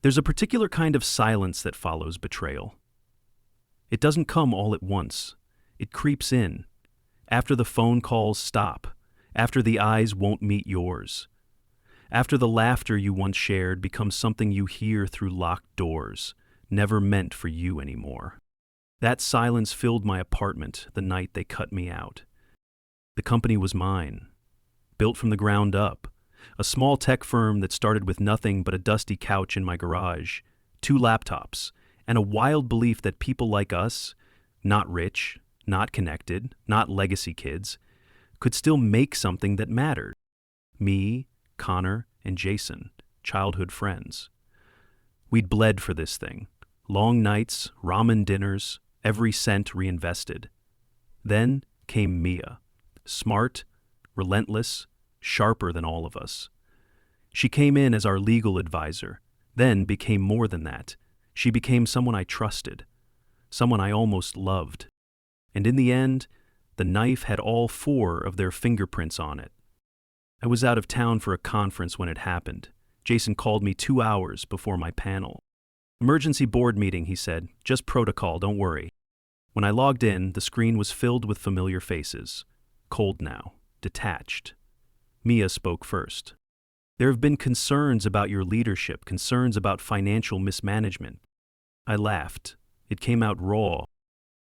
There's a particular kind of silence that follows betrayal. It doesn't come all at once. It creeps in. After the phone calls stop. After the eyes won't meet yours. After the laughter you once shared becomes something you hear through locked doors, never meant for you anymore. That silence filled my apartment the night they cut me out. The company was mine, built from the ground up, a small tech firm that started with nothing but a dusty couch in my garage, 2 laptops, and a wild belief that people like us, not rich, not connected, not legacy kids, could still make something that mattered. Me, Connor, and Jason, childhood friends. We'd bled for this thing. Long nights, ramen dinners, every cent reinvested. Then came Mia, smart, relentless, sharper than all of us. She came in as our legal advisor, then became more than that. She became someone I trusted, someone I almost loved. And in the end, the knife had all 4 of their fingerprints on it. I was out of town for a conference when it happened. Jason called me 2 hours before my panel. "Emergency board meeting," he said. "Just protocol, don't worry." When I logged in, the screen was filled with familiar faces. Cold now, detached. Mia spoke first. "There have been concerns about your leadership, concerns about financial mismanagement." I laughed. It came out raw.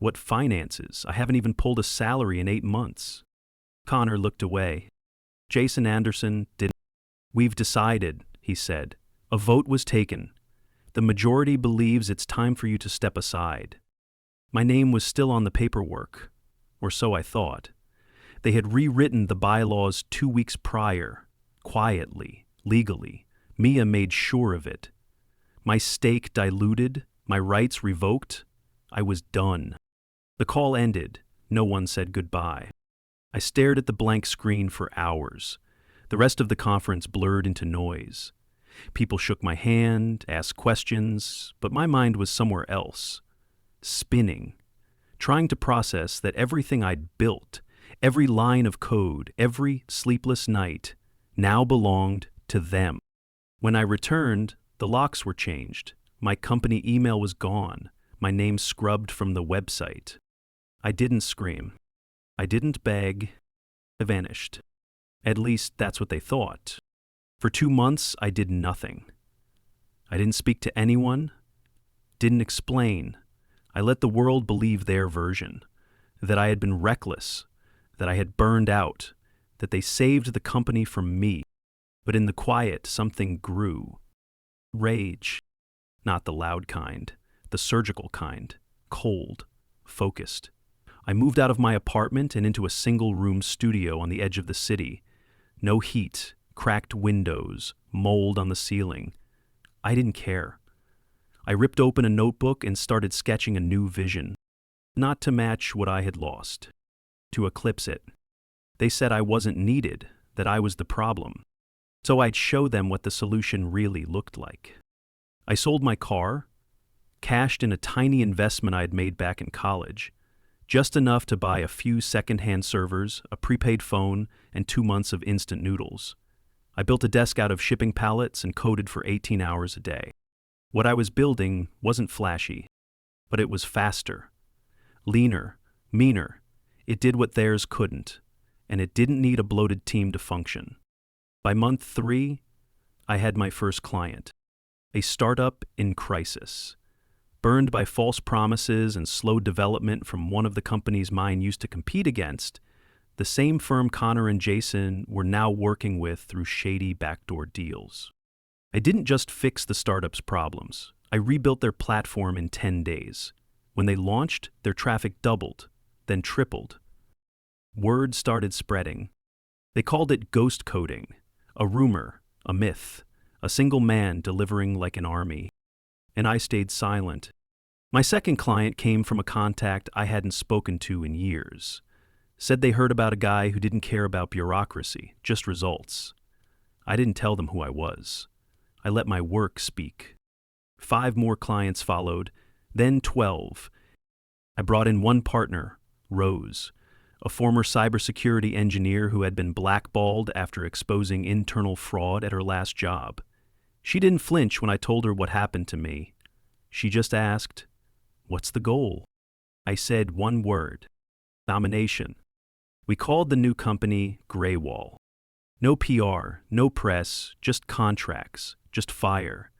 "What finances? I haven't even pulled a salary in 8 months." Connor looked away. Jason Anderson didn't. "We've decided," he said. "A vote was taken. The majority believes it's time for you to step aside." My name was still on the paperwork, or so I thought. They had rewritten the bylaws 2 weeks prior, quietly, legally. Mia made sure of it. My stake diluted, my rights revoked. I was done. The call ended. No one said goodbye. I stared at the blank screen for hours. The rest of the conference blurred into noise. People shook my hand, asked questions, but my mind was somewhere else. Spinning, trying to process that everything I'd built, every line of code, every sleepless night, now belonged to them. When I returned, the locks were changed. My company email was gone, my name scrubbed from the website. I didn't scream. I didn't beg. I vanished. At least that's what they thought. For 2 months, I did nothing. I didn't speak to anyone, didn't explain. I let the world believe their version, that I had been reckless, that I had burned out, that they saved the company from me. But in the quiet, something grew. Rage. Not the loud kind, the surgical kind, cold, focused. I moved out of my apartment and into a single-room studio on the edge of the city. No heat, cracked windows, mold on the ceiling. I didn't care. I ripped open a notebook and started sketching a new vision. Not to match what I had lost. To eclipse it. They said I wasn't needed, that I was the problem. So I'd show them what the solution really looked like. I sold my car, cashed in a tiny investment I'd made back in college, just enough to buy a few second-hand servers, a prepaid phone, and 2 months of instant noodles. I built a desk out of shipping pallets and coded for 18 hours a day. What I was building wasn't flashy, but it was faster, leaner, meaner. It did what theirs couldn't, and it didn't need a bloated team to function. By month 3, I had my first client, a startup in crisis. Burned by false promises and slow development from one of the companies mine used to compete against, the same firm Connor and Jason were now working with through shady backdoor deals. I didn't just fix the startup's problems. I rebuilt their platform in 10 days. When they launched, their traffic doubled, then tripled. Word started spreading. They called it ghost coding, a rumor, a myth, a single man delivering like an army. And I stayed silent. My second client came from a contact I hadn't spoken to in years. Said they heard about a guy who didn't care about bureaucracy, just results. I didn't tell them who I was. I let my work speak. 5 more clients followed, then 12. I brought in one partner, Rose, a former cybersecurity engineer who had been blackballed after exposing internal fraud at her last job. She didn't flinch when I told her what happened to me. She just asked, "What's the goal?" I said one word: domination. We called the new company Graywall. No PR, no press, just contracts, just fire.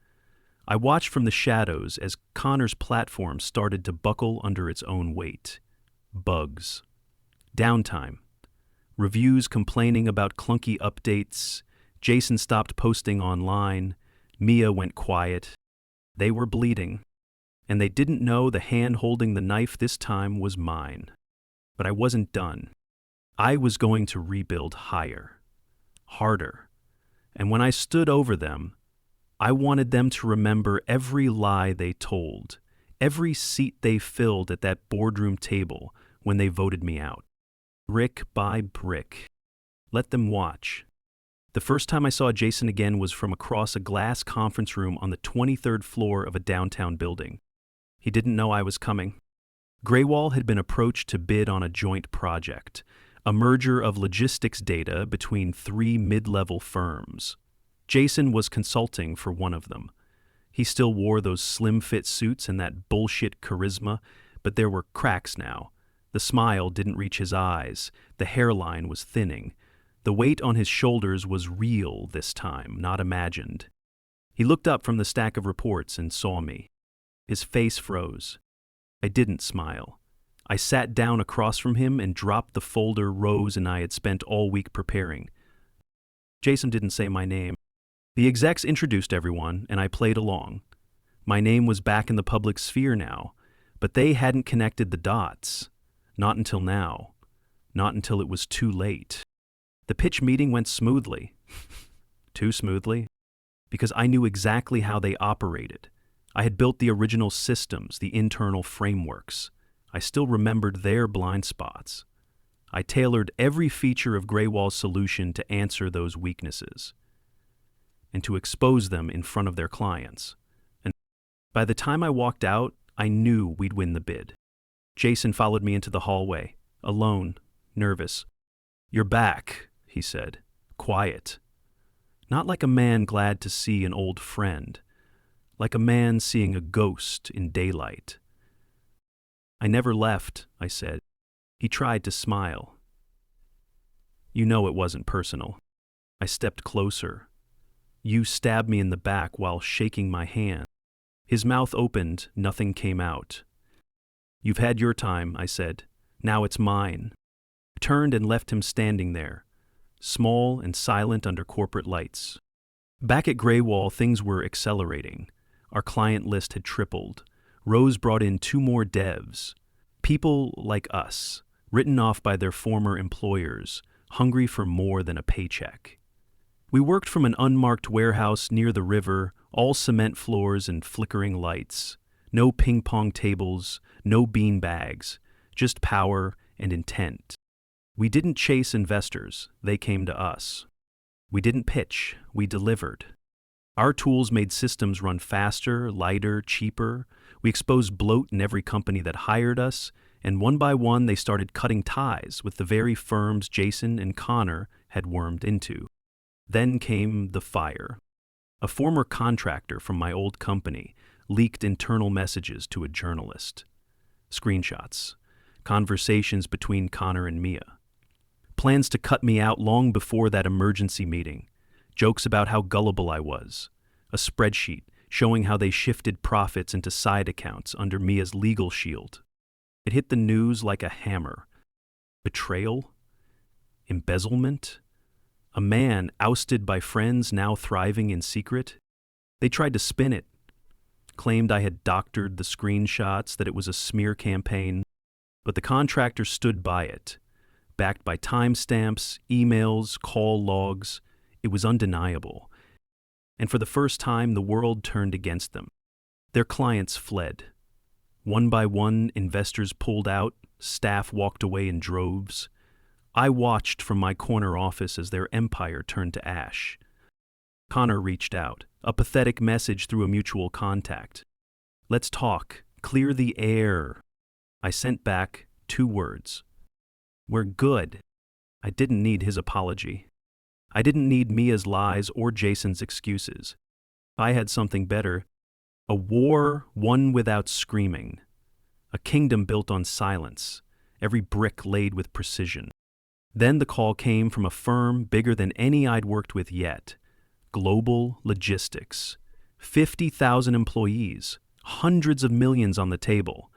I watched from the shadows as Connor's platform started to buckle under its own weight. Bugs. Downtime. Reviews complaining about clunky updates. Jason stopped posting online. Mia went quiet. They were bleeding. And they didn't know the hand holding the knife this time was mine. But I wasn't done. I was going to rebuild higher. Harder. And when I stood over them, I wanted them to remember every lie they told, every seat they filled at that boardroom table when they voted me out. Brick by brick. Let them watch. The first time I saw Jason again was from across a glass conference room on the 23rd floor of a downtown building. He didn't know I was coming. Graywall had been approached to bid on a joint project, a merger of logistics data between 3 mid-level firms. Jason was consulting for one of them. He still wore those slim-fit suits and that bullshit charisma, but there were cracks now. The smile didn't reach his eyes. The hairline was thinning. The weight on his shoulders was real this time, not imagined. He looked up from the stack of reports and saw me. His face froze. I didn't smile. I sat down across from him and dropped the folder Rose and I had spent all week preparing. Jason didn't say my name. The execs introduced everyone, and I played along. My name was back in the public sphere now, but they hadn't connected the dots. Not until now. Not until it was too late. The pitch meeting went smoothly. Too smoothly? Because I knew exactly how they operated. I had built the original systems, the internal frameworks. I still remembered their blind spots. I tailored every feature of Graywall's solution to answer those weaknesses and to expose them in front of their clients. And by the time I walked out, I knew we'd win the bid. Jason followed me into the hallway, alone, nervous. "You're back," he said, quiet. Not like a man glad to see an old friend, like a man seeing a ghost in daylight. "I never left," I said. He tried to smile. "You know it wasn't personal." I stepped closer. "You stabbed me in the back while shaking my hand." His mouth opened, nothing came out. "You've had your time," I said. "Now it's mine." I turned and left him standing there, small and silent under corporate lights. Back at Graywall, things were accelerating. Our client list had tripled. Rose brought in 2 more devs. People like us, written off by their former employers, hungry for more than a paycheck. We worked from an unmarked warehouse near the river, all cement floors and flickering lights. No ping-pong tables, no bean bags, just power and intent. We didn't chase investors, they came to us. We didn't pitch, we delivered. Our tools made systems run faster, lighter, cheaper. We exposed bloat in every company that hired us, and one by one they started cutting ties with the very firms Jason and Connor had wormed into. Then came the fire. A former contractor from my old company leaked internal messages to a journalist. Screenshots. Conversations between Connor and Mia. Plans to cut me out long before that emergency meeting. Jokes about how gullible I was. A spreadsheet showing how they shifted profits into side accounts under Mia's legal shield. It hit the news like a hammer. Betrayal? Embezzlement? A man ousted by friends now thriving in secret? They tried to spin it. Claimed I had doctored the screenshots, that it was a smear campaign. But the contractor stood by it. Backed by timestamps, emails, call logs. It was undeniable. And for the first time, the world turned against them. Their clients fled. One by one, investors pulled out, staff walked away in droves. I watched from my corner office as their empire turned to ash. Connor reached out, a pathetic message through a mutual contact. "Let's talk. Clear the air." I sent back 2 words. "We're good." I didn't need his apology. I didn't need Mia's lies or Jason's excuses. I had something better. A war won without screaming. A kingdom built on silence, every brick laid with precision. Then the call came from a firm bigger than any I'd worked with yet. Global Logistics. 50,000 employees, hundreds of millions on the table.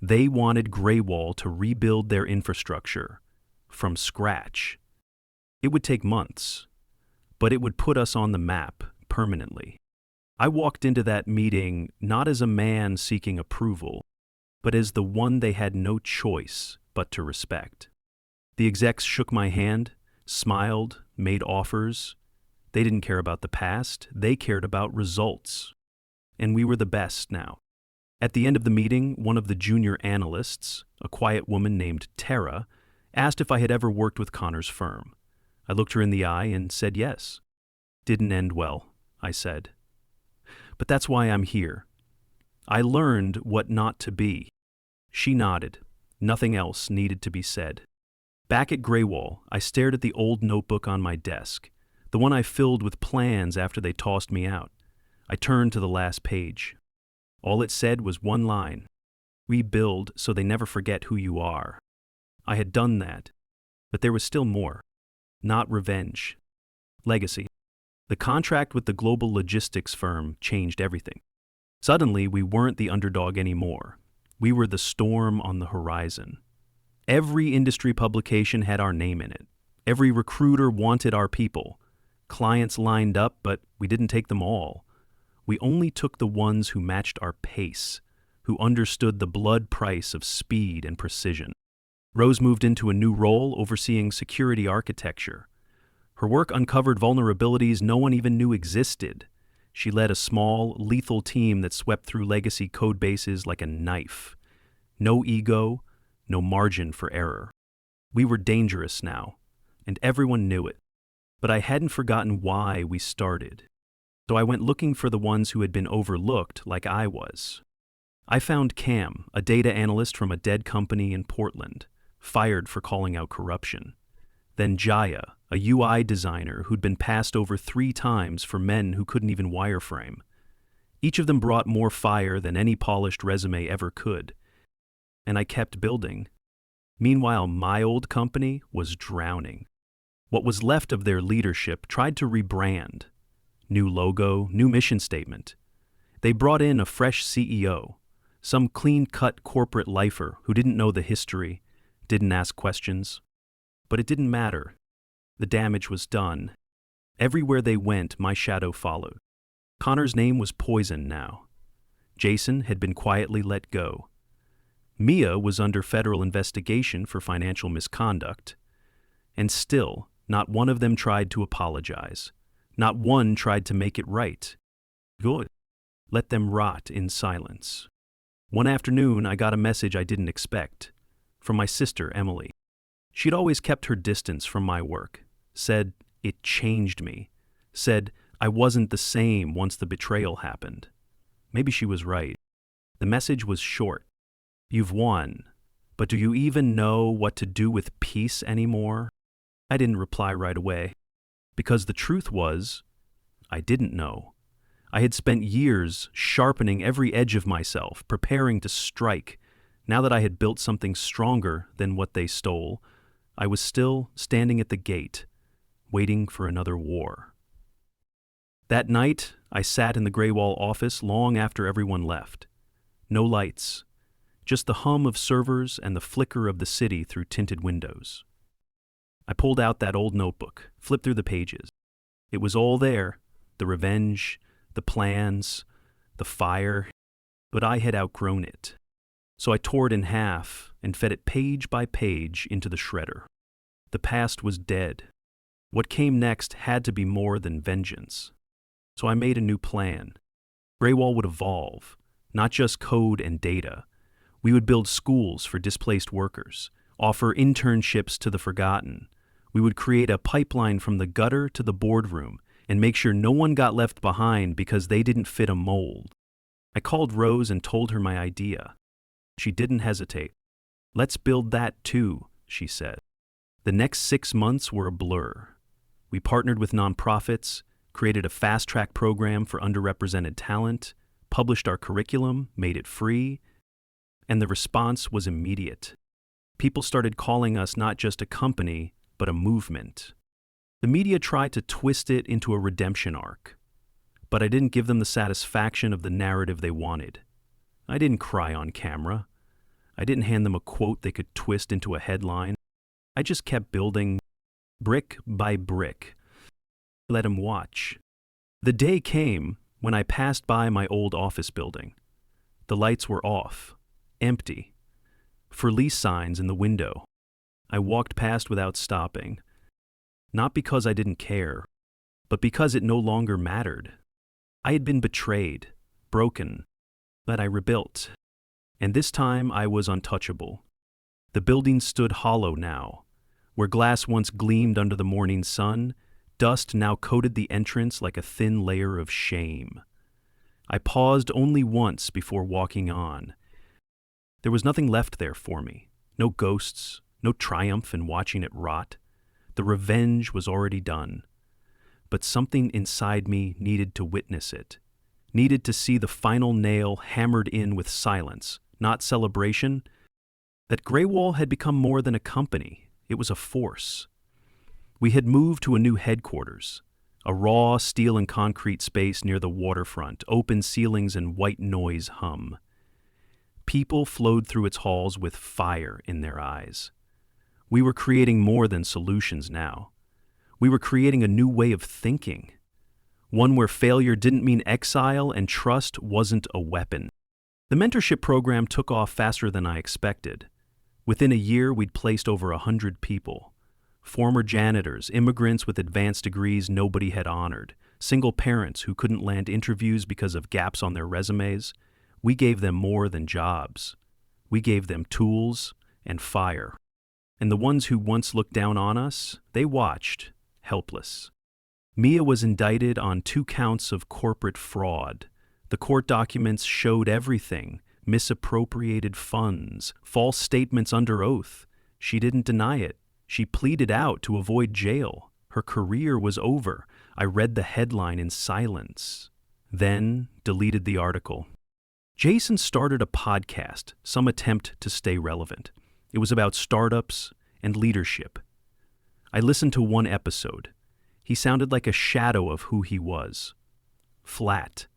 They wanted Graywall to rebuild their infrastructure from scratch. It would take months, but it would put us on the map permanently. I walked into that meeting not as a man seeking approval, but as the one they had no choice but to respect. The execs shook my hand, smiled, made offers. They didn't care about the past, they cared about results. And we were the best now. At the end of the meeting, one of the junior analysts, a quiet woman named Tara, asked if I had ever worked with Connor's firm. I looked her in the eye and said yes. Didn't end well, I said. But that's why I'm here. I learned what not to be. She nodded. Nothing else needed to be said. Back at Graywall, I stared at the old notebook on my desk, the one I filled with plans after they tossed me out. I turned to the last page. All it said was one line: rebuild so they never forget who you are. I had done that, but there was still more. Not revenge. Legacy. The contract with the global logistics firm changed everything. Suddenly, we weren't the underdog anymore. We were the storm on the horizon. Every industry publication had our name in it. Every recruiter wanted our people. Clients lined up, but we didn't take them all. We only took the ones who matched our pace, who understood the blood price of speed and precision. Rose moved into a new role overseeing security architecture. Her work uncovered vulnerabilities no one even knew existed. She led a small, lethal team that swept through legacy code bases like a knife. No ego, no margin for error. We were dangerous now, and everyone knew it. But I hadn't forgotten why we started. So I went looking for the ones who had been overlooked like I was. I found Cam, a data analyst from a dead company in Portland, fired for calling out corruption. Then Jaya, a UI designer who'd been passed over 3 times for men who couldn't even wireframe. Each of them brought more fire than any polished resume ever could. And I kept building. Meanwhile, my old company was drowning. What was left of their leadership tried to rebrand. New logo, new mission statement. They brought in a fresh CEO, some clean-cut corporate lifer who didn't know the history, didn't ask questions. But it didn't matter. The damage was done. Everywhere they went, my shadow followed. Connor's name was poison now. Jason had been quietly let go. Mia was under federal investigation for financial misconduct. And still, not one of them tried to apologize. Not one tried to make it right. Good. Let them rot in silence. One afternoon, I got a message I didn't expect. From my sister, Emily. She'd always kept her distance from my work. Said, it changed me. Said, I wasn't the same once the betrayal happened. Maybe she was right. The message was short. You've won, but do you even know what to do with peace anymore? I didn't reply right away, because the truth was, I didn't know. I had spent years sharpening every edge of myself, preparing to strike. Now that I had built something stronger than what they stole, I was still standing at the gate, waiting for another war. That night, I sat in the Graywall office long after everyone left. No lights, just the hum of servers and the flicker of the city through tinted windows. I pulled out that old notebook, flipped through the pages. It was all there, the revenge, the plans, the fire, but I had outgrown it. So I tore it in half and fed it page by page into the shredder. The past was dead. What came next had to be more than vengeance. So I made a new plan. Graywall would evolve, not just code and data. We would build schools for displaced workers, offer internships to the forgotten. We would create a pipeline from the gutter to the boardroom and make sure no one got left behind because they didn't fit a mold. I called Rose and told her my idea. She didn't hesitate. Let's build that too, she said. The next 6 months were a blur. We partnered with nonprofits, created a fast-track program for underrepresented talent, published our curriculum, made it free, and the response was immediate. People started calling us not just a company, but a movement. The media tried to twist it into a redemption arc, but I didn't give them the satisfaction of the narrative they wanted. I didn't cry on camera. I didn't hand them a quote they could twist into a headline. I just kept building brick by brick. Let them watch. The day came when I passed by my old office building. The lights were off, empty, for lease signs in the window. I walked past without stopping, not because I didn't care, but because it no longer mattered. I had been betrayed, broken, but I rebuilt. And this time I was untouchable. The building stood hollow now. Where glass once gleamed under the morning sun, dust now coated the entrance like a thin layer of shame. I paused only once before walking on. There was nothing left there for me. No ghosts, no triumph in watching it rot. The revenge was already done. But something inside me needed to witness it. Needed to see the final nail hammered in with silence, not celebration. That Gray Wall had become more than a company. It was a force. We had moved to a new headquarters, a raw steel and concrete space near the waterfront, open ceilings and white noise hum. People flowed through its halls with fire in their eyes. We were creating more than solutions now. We were creating a new way of thinking, one where failure didn't mean exile and trust wasn't a weapon. The mentorship program took off faster than I expected. Within a year, we'd placed over 100 people. Former janitors, immigrants with advanced degrees nobody had honored, single parents who couldn't land interviews because of gaps on their resumes. We gave them more than jobs. We gave them tools and fire. And the ones who once looked down on us, they watched, helpless. Mia was indicted on 2 counts of corporate fraud. The court documents showed everything. Misappropriated funds, false statements under oath. She didn't deny it. She pleaded out to avoid jail. Her career was over. I read the headline in silence, then deleted the article. Jason started a podcast, some attempt to stay relevant. It was about startups and leadership. I listened to one episode. He sounded like a shadow of who he was. Flat.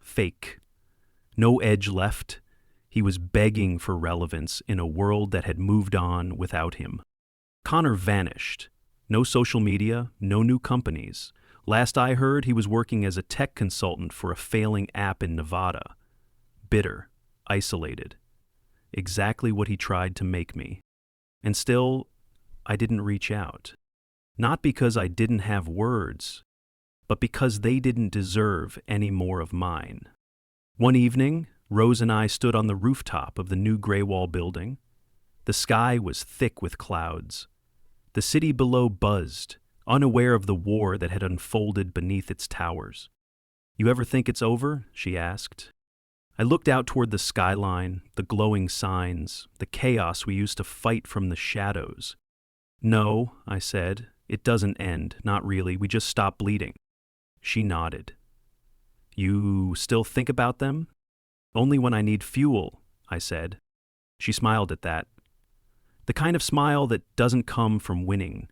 Fake. No edge left. He was begging for relevance in a world that had moved on without him. Connor vanished. No social media, no new companies. Last I heard, he was working as a tech consultant for a failing app in Nevada. Bitter, isolated. Exactly what he tried to make me. And still, I didn't reach out. Not because I didn't have words, but because they didn't deserve any more of mine. One evening, Rose and I stood on the rooftop of the new Gray Wall building. The sky was thick with clouds. The city below buzzed, unaware of the war that had unfolded beneath its towers. "You ever think it's over?" she asked. I looked out toward the skyline, the glowing signs, the chaos we used to fight from the shadows. "No," I said, "it doesn't end, not really, we just stop bleeding." She nodded. "You still think about them?" "Only when I need fuel," I said. She smiled at that. The kind of smile that doesn't come from winning.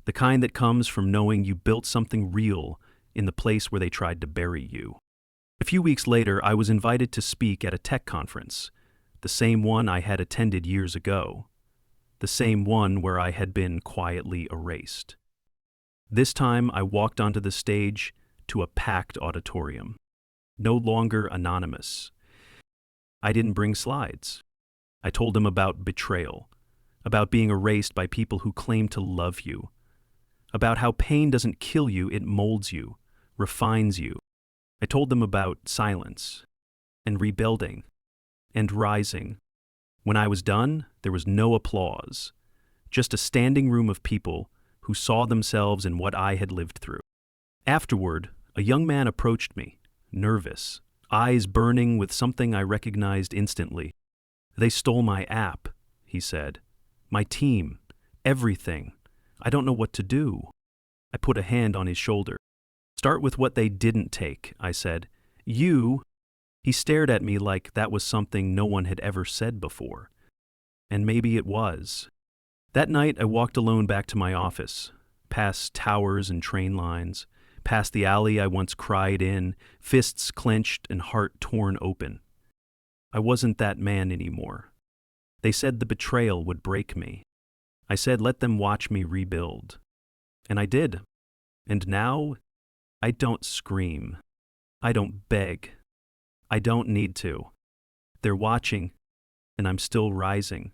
The kind that comes from knowing you built something real in the place where they tried to bury you. A few weeks later, I was invited to speak at a tech conference, the same one I had attended years ago, the same one where I had been quietly erased. This time, I walked onto the stage to a packed auditorium, no longer anonymous. I didn't bring slides. I told them about betrayal, about being erased by people who claim to love you, about how pain doesn't kill you, it molds you, refines you. I told them about silence, and rebuilding, and rising. When I was done, there was no applause, just a standing room of people who saw themselves in what I had lived through. Afterward, a young man approached me, nervous, eyes burning with something I recognized instantly. "They stole my app," he said. "My team, everything. I don't know what to do." I put a hand on his shoulder. Start with what they didn't take, I said. You. He stared at me like that was something no one had ever said before. And maybe it was. That night, I walked alone back to my office, past towers and train lines, past the alley I once cried in, fists clenched and heart torn open. I wasn't that man anymore. They said the betrayal would break me. I said let them watch me rebuild. And I did. And now, I don't scream. I don't beg. I don't need to. They're watching, and I'm still rising.